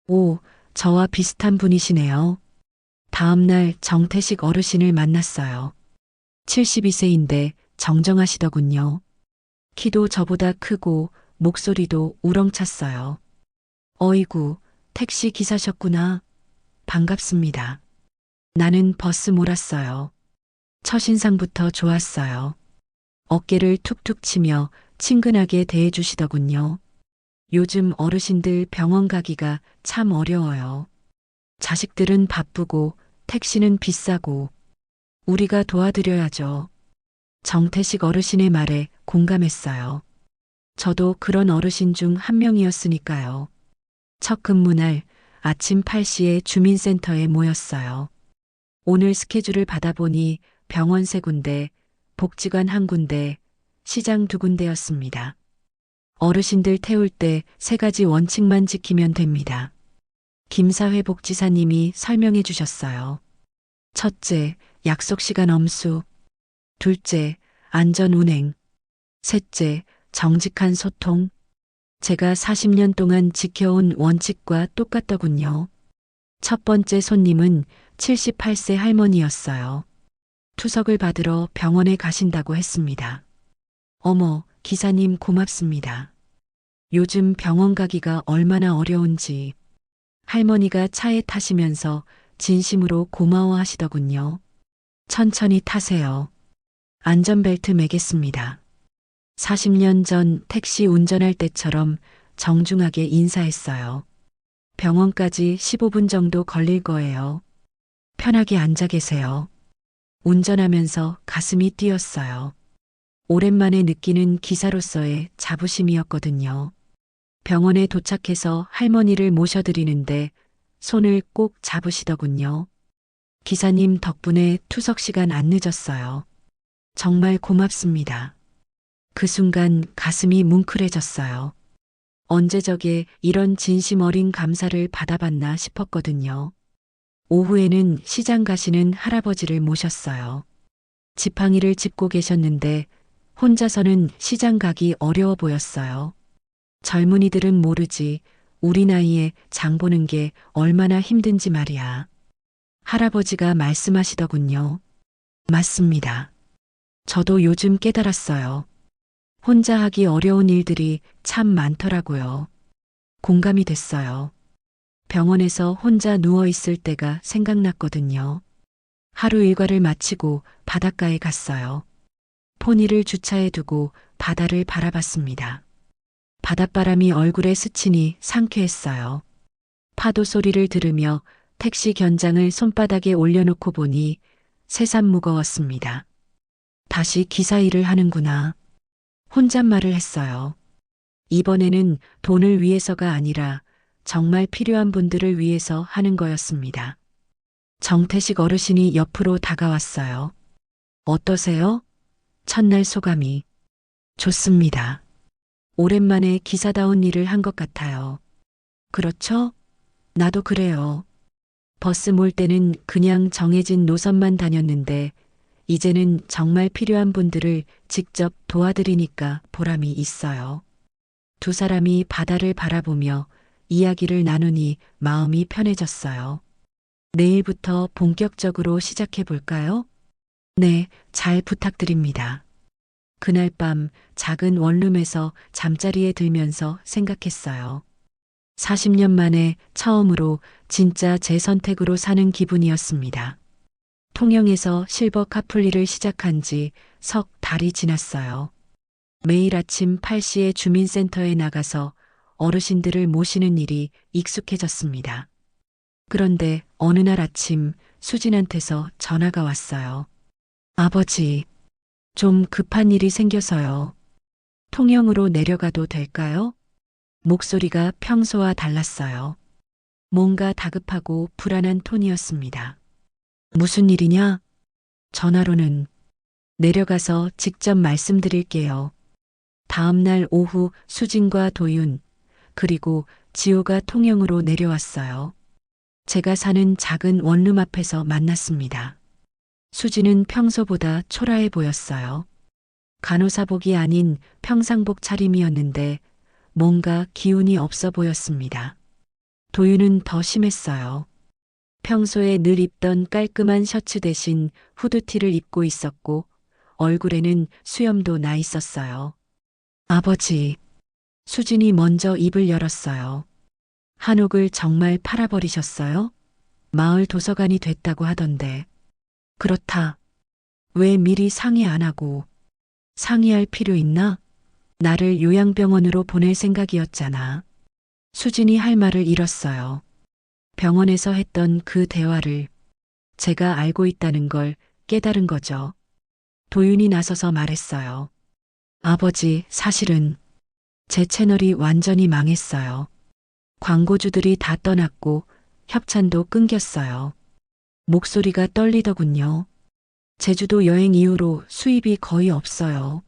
Speaker 1: 오, 저와 비슷한 분이시네요. 다음날 정태식 어르신을 만났어요. 72세인데 정정하시더군요. 키도 저보다 크고 목소리도 우렁찼어요. 어이구, 택시 기사셨구나. 반갑습니다. 나는 버스 몰았어요. 첫인상부터 좋았어요. 어깨를 툭툭 치며 친근하게 대해주시더군요. 요즘 어르신들 병원 가기가 참 어려워요. 자식들은 바쁘고 택시는 비싸고 우리가 도와드려야죠. 정태식 어르신의 말에 공감했어요. 저도 그런 어르신 중 한 명이었으니까요. 첫 근무날 아침 8시에 주민센터에 모였어요. 오늘 스케줄을 받아보니 병원 3군데, 복지관 1군데, 시장 2군데였습니다. 어르신들 태울 때 3가지 원칙만 지키면 됩니다. 김사회 복지사님이 설명해 주셨어요. 첫째, 약속 시간 엄수. 둘째, 안전 운행. 셋째, 정직한 소통. 제가 40년 동안 지켜온 원칙과 똑같더군요. 첫 번째 손님은 78세 할머니였어요. 투석을 받으러 병원에 가신다고 했습니다. 어머, 기사님 고맙습니다. 요즘 병원 가기가 얼마나 어려운지. 할머니가 차에 타시면서 진심으로 고마워하시더군요. 천천히 타세요. 안전벨트 매겠습니다. 40년 전 택시 운전할 때처럼 정중하게 인사했어요. 병원까지 15분 정도 걸릴 거예요. 편하게 앉아 계세요. 운전하면서 가슴이 뛰었어요. 오랜만에 느끼는 기사로서의 자부심이었거든요. 병원에 도착해서 할머니를 모셔드리는데 손을 꼭 잡으시더군요. 기사님 덕분에 투석 시간 안 늦었어요. 정말 고맙습니다. 그 순간 가슴이 뭉클해졌어요. 언제 저게 이런 진심 어린 감사를 받아봤나 싶었거든요. 오후에는 시장 가시는 할아버지를 모셨어요. 지팡이를 짚고 계셨는데 혼자서는 시장 가기 어려워 보였어요. 젊은이들은 모르지 우리 나이에 장 보는 게 얼마나 힘든지 말이야. 할아버지가 말씀하시더군요. 맞습니다. 저도 요즘 깨달았어요. 혼자 하기 어려운 일들이 참 많더라고요. 공감이 됐어요. 병원에서 혼자 누워 있을 때가 생각났거든요. 하루 일과를 마치고 바닷가에 갔어요. 포니를 주차해 두고 바다를 바라봤습니다. 바닷바람이 얼굴에 스치니 상쾌했어요. 파도 소리를 들으며 택시 견장을 손바닥에 올려놓고 보니 새삼 무거웠습니다. 다시 기사 일을 하는구나. 혼잣말을 했어요. 이번에는 돈을 위해서가 아니라 정말 필요한 분들을 위해서 하는 거였습니다. 정태식 어르신이 옆으로 다가왔어요. 어떠세요? 첫날 소감이. 좋습니다. 오랜만에 기사다운 일을 한 것 같아요. 그렇죠? 나도 그래요. 버스 몰 때는 그냥 정해진 노선만 다녔는데 이제는 정말 필요한 분들을 직접 도와드리니까 보람이 있어요. 두 사람이 바다를 바라보며 이야기를 나누니 마음이 편해졌어요. 내일부터 본격적으로 시작해 볼까요? 네, 잘 부탁드립니다. 그날 밤 작은 원룸에서 잠자리에 들면서 생각했어요. 40년 만에 처음으로 진짜 제 선택으로 사는 기분이었습니다. 통영에서 실버 카플리를 시작한 지 석 달이 지났어요. 매일 아침 8시에 주민센터에 나가서 어르신들을 모시는 일이 익숙해졌습니다. 그런데 어느 날 아침 수진한테서 전화가 왔어요. 아버지, 좀 급한 일이 생겨서요. 통영으로 내려가도 될까요? 목소리가 평소와 달랐어요. 뭔가 다급하고 불안한 톤이었습니다. 무슨 일이냐? 전화로는 내려가서 직접 말씀드릴게요. 다음 날 오후 수진과 도윤, 그리고 지호가 통영으로 내려왔어요. 제가 사는 작은 원룸 앞에서 만났습니다. 수진은 평소보다 초라해 보였어요. 간호사복이 아닌 평상복 차림이었는데 뭔가 기운이 없어 보였습니다. 도윤은 더 심했어요. 평소에 늘 입던 깔끔한 셔츠 대신 후드티를 입고 있었고 얼굴에는 수염도 나 있었어요. 아버지, 수진이 먼저 입을 열었어요. 한옥을 정말 팔아버리셨어요? 마을 도서관이 됐다고 하던데. 그렇다. 왜 미리 상의 안 하고. 상의할 필요 있나? 나를 요양병원으로 보낼 생각이었잖아. 수진이 할 말을 잃었어요. 병원에서 했던 그 대화를 제가 알고 있다는 걸 깨달은 거죠. 도윤이 나서서 말했어요. 아버지, 사실은 제 채널이 완전히 망했어요. 광고주들이 다 떠났고 협찬도 끊겼어요. 목소리가 떨리더군요. 제주도 여행 이후로 수입이 거의 없어요.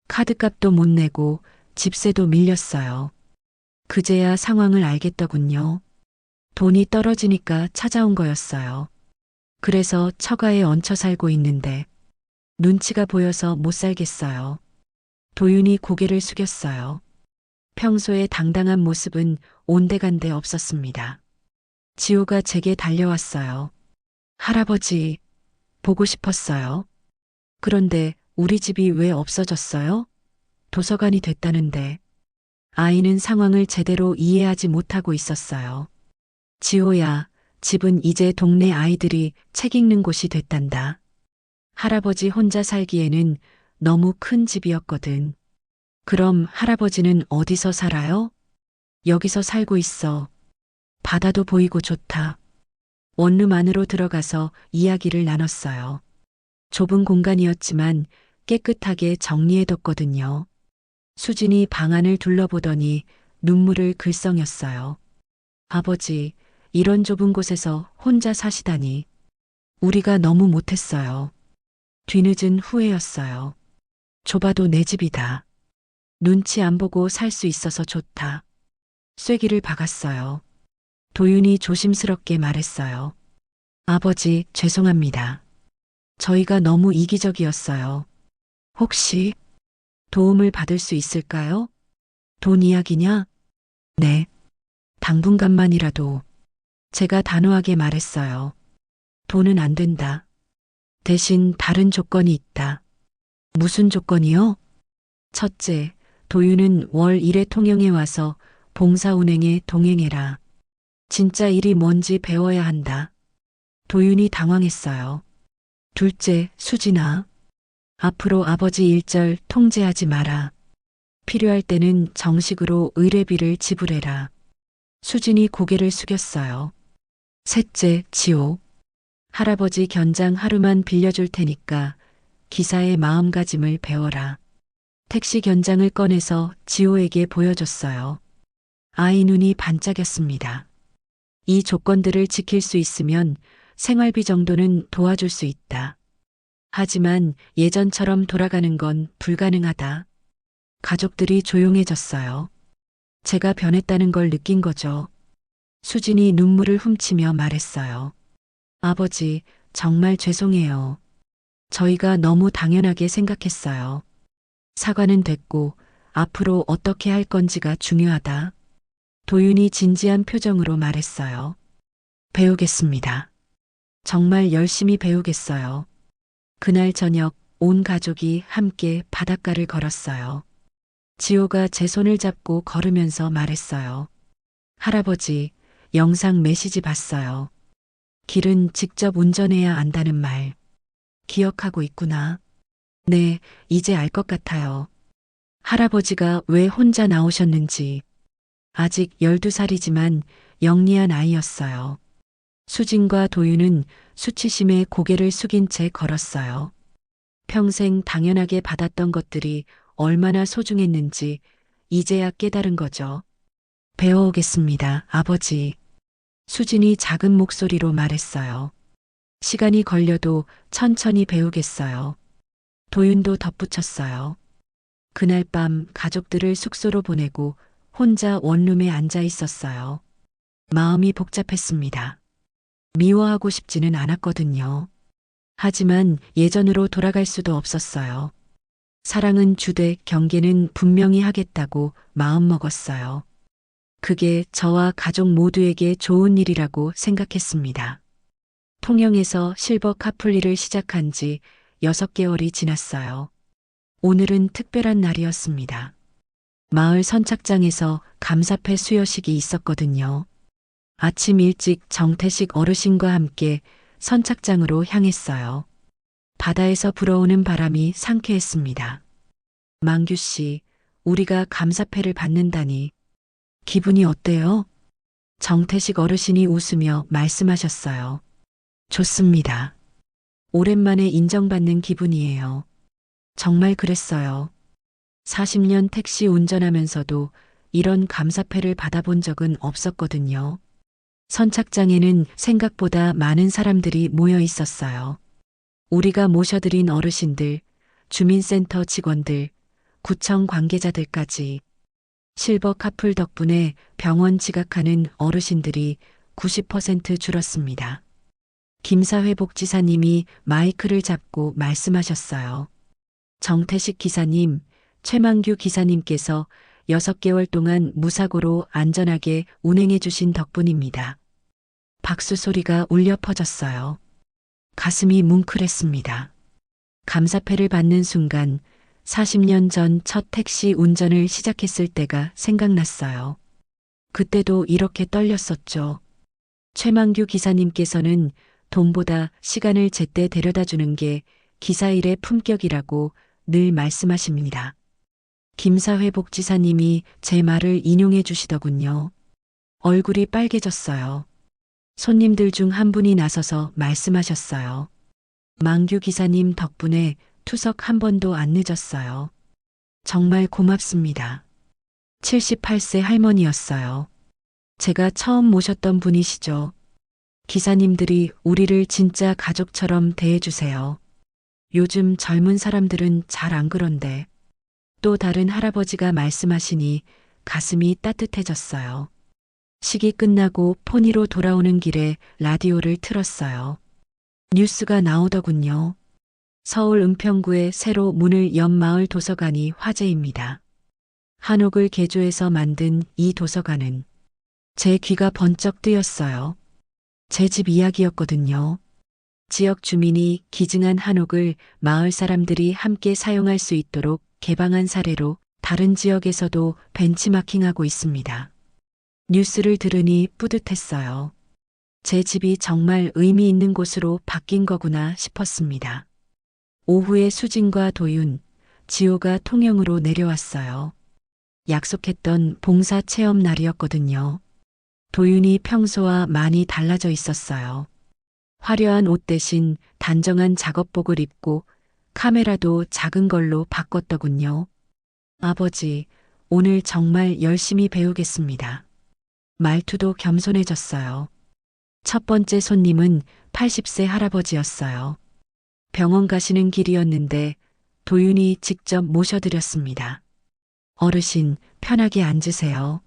Speaker 1: 카드값도 못 내고 집세도 밀렸어요. 그제야 상황을 알겠더군요. 돈이 떨어지니까 찾아온 거였어요. 그래서 처가에 얹혀 살고 있는데 눈치가 보여서 못 살겠어요. 도윤이 고개를 숙였어요. 평소에 당당한 모습은 온데간데 없었습니다. 지호가 제게 달려왔어요. 할아버지, 보고 싶었어요. 그런데 우리 집이 왜 없어졌어요? 도서관이 됐다는데. 아이는 상황을 제대로 이해하지 못하고 있었어요. 지호야, 집은 이제 동네 아이들이 책 읽는 곳이 됐단다. 할아버지 혼자 살기에는 너무 큰 집이었거든. 그럼 할아버지는 어디서 살아요? 여기서 살고 있어. 바다도 보이고 좋다. 원룸 안으로 들어가서 이야기를 나눴어요. 좁은 공간이었지만 깨끗하게 정리해뒀거든요. 수진이 방 안을 둘러보더니 눈물을 글썽였어요. 아버지, 이런 좁은 곳에서 혼자 사시다니. 우리가 너무 못했어요. 뒤늦은 후회였어요. 좁아도 내 집이다. 눈치 안 보고 살 수 있어서 좋다. 쐐기를 박았어요. 도윤이 조심스럽게 말했어요. 아버지, 죄송합니다. 저희가 너무 이기적이었어요. 혹시 도움을 받을 수 있을까요? 돈 이야기냐? 네. 당분간만이라도. 제가 단호하게 말했어요. 돈은 안 된다. 대신 다른 조건이 있다. 무슨 조건이요? 첫째, 도윤은 월 1회 통영에 와서 봉사운행에 동행해라. 진짜 일이 뭔지 배워야 한다. 도윤이 당황했어요. 둘째, 수진아. 앞으로 아버지 일절 통제하지 마라. 필요할 때는 정식으로 의뢰비를 지불해라. 수진이 고개를 숙였어요. 셋째, 지호. 할아버지 견장 하루만 빌려줄 테니까 기사의 마음가짐을 배워라. 택시 견장을 꺼내서 지호에게 보여줬어요. 아이 눈이 반짝였습니다. 이 조건들을 지킬 수 있으면 생활비 정도는 도와줄 수 있다. 하지만 예전처럼 돌아가는 건 불가능하다. 가족들이 조용해졌어요. 제가 변했다는 걸 느낀 거죠. 수진이 눈물을 훔치며 말했어요. 아버지, 정말 죄송해요. 저희가 너무 당연하게 생각했어요. 사과는 됐고 앞으로 어떻게 할 건지가 중요하다. 도윤이 진지한 표정으로 말했어요. 배우겠습니다. 정말 열심히 배우겠어요. 그날 저녁 온 가족이 함께 바닷가를 걸었어요. 지호가 제 손을 잡고 걸으면서 말했어요. 할아버지, 영상 메시지 봤어요. 길은 직접 운전해야 안다는 말. 기억하고 있구나. 네, 이제 알 것 같아요. 할아버지가 왜 혼자 나오셨는지. 아직 12살이지만 영리한 아이였어요. 수진과 도윤은 수치심에 고개를 숙인 채 걸었어요. 평생 당연하게 받았던 것들이 얼마나 소중했는지 이제야 깨달은 거죠. 배워오겠습니다, 아버지. 수진이 작은 목소리로 말했어요. 시간이 걸려도 천천히 배우겠어요. 도윤도 덧붙였어요. 그날 밤 가족들을 숙소로 보내고 혼자 원룸에 앉아 있었어요. 마음이 복잡했습니다. 미워하고 싶지는 않았거든요. 하지만 예전으로 돌아갈 수도 없었어요. 사랑은 주되 경계는 분명히 하겠다고 마음먹었어요. 그게 저와 가족 모두에게 좋은 일이라고 생각했습니다. 통영에서 실버 카풀리를 시작한 지 6개월이 지났어요. 오늘은 특별한 날이었습니다. 마을 선착장에서 감사패 수여식이 있었거든요. 아침 일찍 정태식 어르신과 함께 선착장으로 향했어요. 바다에서 불어오는 바람이 상쾌했습니다. 망규 씨, 우리가 감사패를 받는다니 기분이 어때요? 정태식 어르신이 웃으며 말씀하셨어요. 좋습니다. 오랜만에 인정받는 기분이에요. 정말 그랬어요. 40년 택시 운전하면서도 이런 감사패를 받아본 적은 없었거든요. 선착장에는 생각보다 많은 사람들이 모여 있었어요. 우리가 모셔드린 어르신들, 주민센터 직원들, 구청 관계자들까지 실버 카풀 덕분에 병원 지각하는 어르신들이 90% 줄었습니다. 김사회 복지사님이 마이크를 잡고 말씀하셨어요. 정태식 기사님, 최만규 기사님께서 6개월 동안 무사고로 안전하게 운행해 주신 덕분입니다. 박수 소리가 울려 퍼졌어요. 가슴이 뭉클했습니다. 감사패를 받는 순간 40년 전 첫 택시 운전을 시작했을 때가 생각났어요. 그때도 이렇게 떨렸었죠. 최만규 기사님께서는 돈보다 시간을 제때 데려다 주는 게 기사 일의 품격이라고 늘 말씀하십니다. 김사회 복지사님이 제 말을 인용해 주시더군요. 얼굴이 빨개졌어요. 손님들 중 한 분이 나서서 말씀하셨어요. 망규 기사님 덕분에 투석 한 번도 안 늦었어요. 정말 고맙습니다. 78세 할머니였어요. 제가 처음 모셨던 분이시죠. 기사님들이 우리를 진짜 가족처럼 대해주세요. 요즘 젊은 사람들은 잘 안 그런데. 또 다른 할아버지가 말씀하시니 가슴이 따뜻해졌어요. 식이 끝나고 포니로 돌아오는 길에 라디오를 틀었어요. 뉴스가 나오더군요. 서울 은평구에 새로 문을 연 마을 도서관이 화제입니다. 한옥을 개조해서 만든 이 도서관은 제 귀가 번쩍 뜨였어요. 제 집 이야기였거든요. 지역 주민이 기증한 한옥을 마을 사람들이 함께 사용할 수 있도록 개방한 사례로 다른 지역에서도 벤치마킹하고 있습니다. 뉴스를 들으니 뿌듯했어요. 제 집이 정말 의미 있는 곳으로 바뀐 거구나 싶었습니다. 오후에 수진과 도윤, 지호가 통영으로 내려왔어요. 약속했던 봉사 체험 날이었거든요. 도윤이 평소와 많이 달라져 있었어요. 화려한 옷 대신 단정한 작업복을 입고 카메라도 작은 걸로 바꿨더군요. 아버지, 오늘 정말 열심히 배우겠습니다. 말투도 겸손해졌어요. 첫 번째 손님은 80세 할아버지였어요. 병원 가시는 길이었는데 도윤이 직접 모셔드렸습니다. 어르신, 편하게 앉으세요.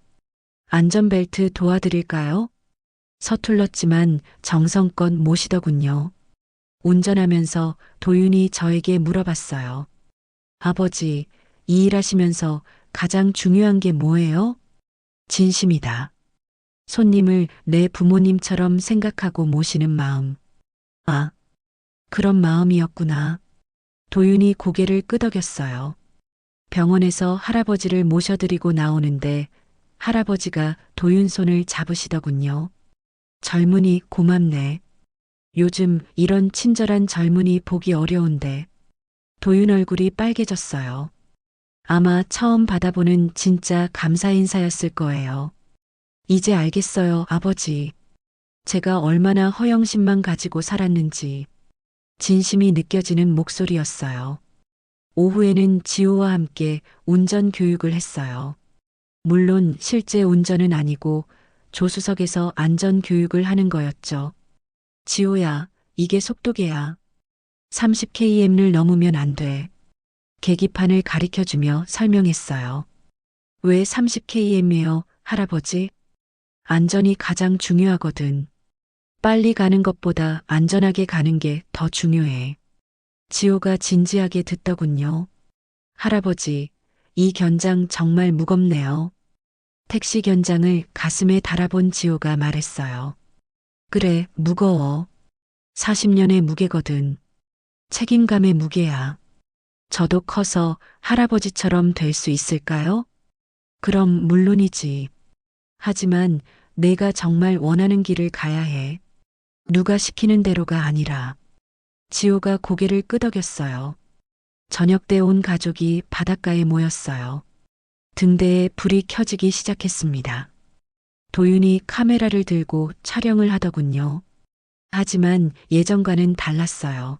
Speaker 1: 안전벨트 도와드릴까요? 서툴렀지만 정성껏 모시더군요. 운전하면서 도윤이 저에게 물어봤어요. 아버지, 이 일하시면서 가장 중요한 게 뭐예요? 진심이다. 손님을 내 부모님처럼 생각하고 모시는 마음. 아, 그런 마음이었구나. 도윤이 고개를 끄덕였어요. 병원에서 할아버지를 모셔드리고 나오는데 할아버지가 도윤 손을 잡으시더군요. 젊은이 고맙네. 요즘 이런 친절한 젊은이 보기 어려운데. 도윤 얼굴이 빨개졌어요. 아마 처음 받아보는 진짜 감사 인사였을 거예요. 이제 알겠어요, 아버지. 제가 얼마나 허영심만 가지고 살았는지. 진심이 느껴지는 목소리였어요. 오후에는 지호와 함께 운전 교육을 했어요. 물론 실제 운전은 아니고 조수석에서 안전 교육을 하는 거였죠. 지호야, 이게 속도계야. 30km를 넘으면 안 돼. 계기판을 가리켜주며 설명했어요. 왜 30km예요, 할아버지? 안전이 가장 중요하거든. 빨리 가는 것보다 안전하게 가는 게 더 중요해. 지호가 진지하게 듣더군요. 할아버지, 이 견장 정말 무겁네요. 택시 견장을 가슴에 달아본 지호가 말했어요. 그래, 무거워. 40년의 무게거든. 책임감의 무게야. 저도 커서 할아버지처럼 될 수 있을까요? 그럼 물론이지. 하지만 내가 정말 원하는 길을 가야 해. 누가 시키는 대로가 아니라. 지호가 고개를 끄덕였어요. 저녁 때 온 가족이 바닷가에 모였어요. 등대에 불이 켜지기 시작했습니다. 도윤이 카메라를 들고 촬영을 하더군요. 하지만 예전과는 달랐어요.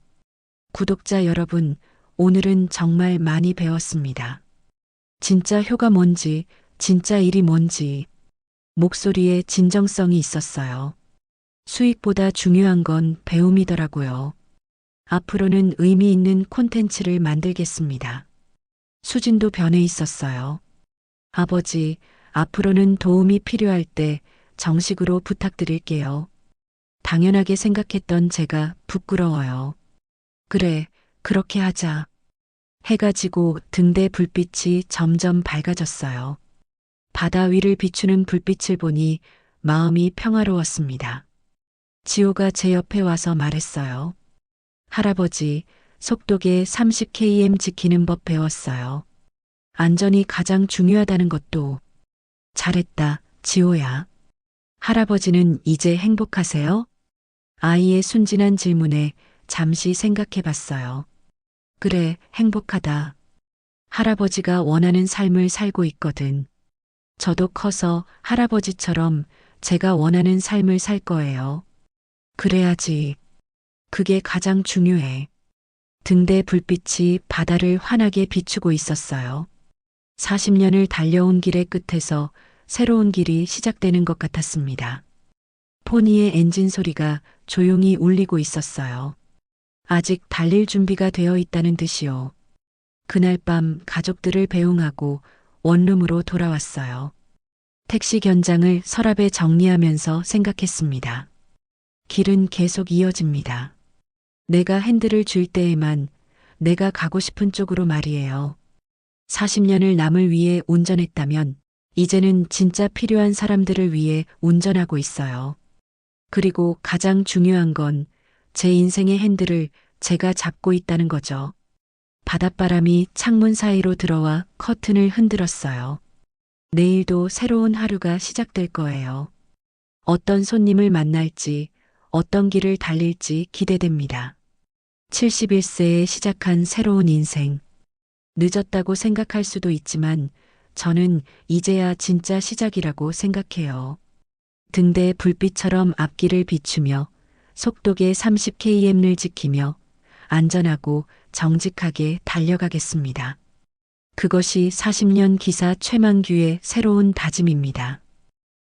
Speaker 1: 구독자 여러분, 오늘은 정말 많이 배웠습니다. 진짜 효가 뭔지, 진짜 일이 뭔지, 목소리에 진정성이 있었어요. 수익보다 중요한 건 배움이더라고요. 앞으로는 의미 있는 콘텐츠를 만들겠습니다. 수진도 변해 있었어요. 아버지, 앞으로는 도움이 필요할 때 정식으로 부탁드릴게요. 당연하게 생각했던 제가 부끄러워요. 그래, 그렇게 하자. 해가 지고 등대 불빛이 점점 밝아졌어요. 바다 위를 비추는 불빛을 보니 마음이 평화로웠습니다. 지호가 제 옆에 와서 말했어요. 할아버지, 속도계 30km 지키는 법 배웠어요. 안전이 가장 중요하다는 것도. 잘했다, 지호야. 할아버지는 이제 행복하세요? 아이의 순진한 질문에 잠시 생각해 봤어요. 그래, 행복하다. 할아버지가 원하는 삶을 살고 있거든. 저도 커서 할아버지처럼 제가 원하는 삶을 살 거예요. 그래야지. 그게 가장 중요해. 등대 불빛이 바다를 환하게 비추고 있었어요. 40년을 달려온 길의 끝에서 새로운 길이 시작되는 것 같았습니다. 포니의 엔진 소리가 조용히 울리고 있었어요. 아직 달릴 준비가 되어 있다는 듯이요. 그날 밤 가족들을 배웅하고 원룸으로 돌아왔어요. 택시 견장을 서랍에 정리하면서 생각했습니다. 길은 계속 이어집니다. 내가 핸들을 쥘 때에만 내가 가고 싶은 쪽으로 말이에요. 40년을 남을 위해 운전했다면 이제는 진짜 필요한 사람들을 위해 운전하고 있어요. 그리고 가장 중요한 건 제 인생의 핸들을 제가 잡고 있다는 거죠. 바닷바람이 창문 사이로 들어와 커튼을 흔들었어요. 내일도 새로운 하루가 시작될 거예요. 어떤 손님을 만날지, 어떤 길을 달릴지 기대됩니다. 71세에 시작한 새로운 인생. 늦었다고 생각할 수도 있지만 저는 이제야 진짜 시작이라고 생각해요. 등대 불빛처럼 앞길을 비추며 속도계 30km를 지키며 안전하고 정직하게 달려가겠습니다. 그것이 40년 기사 최만규의 새로운 다짐입니다.